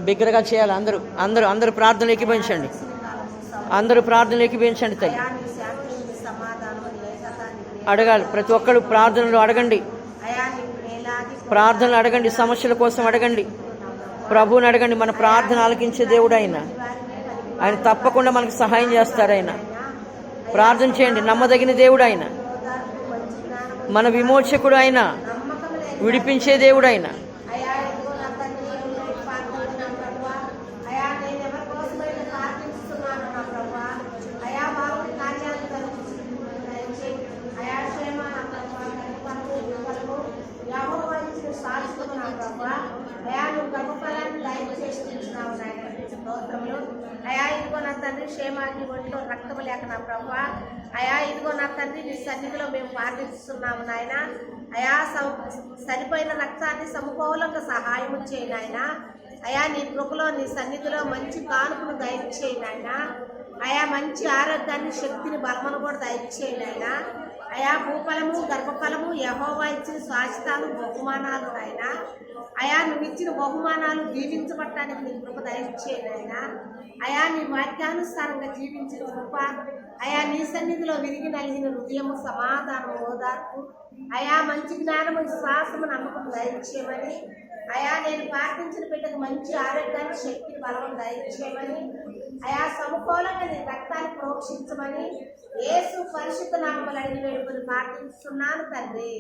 బిగ్గరగా చేయాలి. అందరూ అందరూ అందరూ ప్రార్థనలు ఏకీభవించండి. అందరూ ప్రార్థనలు ఏకీభవించండి. తల్లి అడగాలి. ప్రతి ఒక్కరు ప్రార్థనలు అడగండి. ప్రార్థనలు అడగండి. సమస్యల కోసం అడగండి. ప్రభువుని అడగండి. మన ప్రార్థన ఆలకించే దేవుడు ఆయన. ఆయన తప్పకుండా మనకు సహాయం చేస్తారు. ఆయన ప్రార్థన చేయండి. నమ్మదగిన దేవుడు ఆయన. మన విమోచకుడు ఆయన. విడిపించే దేవుడు ఆయన. అయా ఇదిగో నా తండ్రి క్షేమాన్ని ఒంట్లో రక్తము లేక నా ప్రభు అయా ఇదిగో నా తండ్రి నీ సన్నిధిలో మేము ప్రార్థిస్తున్నాము నాయన. అయా సరిపోయిన రక్తాన్ని సమకూలంగా సహాయం చేయండి ఆయన. అయా నీ కృపలో నీ సన్నిధిలో మంచి కానుకను దయచేయండి ఆయన. అయా మంచి ఆరోగ్యాన్ని శక్తిని బలమును కూడా దయచేయండి ఆయన. అయా భూఫలము గర్భఫలము యెహోవా ఇచ్చిన శాశ్వతాలు బహుమానాలు ఆయన. అయా నువ్వు ఇచ్చిన బహుమానాలు జీవించబట్టడానికి నీ కృప దయచేయండి ఆయన. అయా నీ వాక్యానుసారంగా జీవించిన కృప అయా నీ సన్నిధిలో విరిగి నలిగిన హృదయము సమాధానము ఓదార్పు అయా మంచి జ్ఞానము విశ్వాసము నమ్మకం దయచేయమని అయా నేను ప్రార్థించిన బిడ్డకు మంచి ఆరోగ్యాన్ని శక్తిని బలం దయచేయమని అయా సమకూలంగా నీ రక్తాన్ని ప్రోక్షించమని యేసు పరిశుద్ధ నామములు అడిగి వేడుకొని ప్రార్థిస్తున్నాను తండ్రి.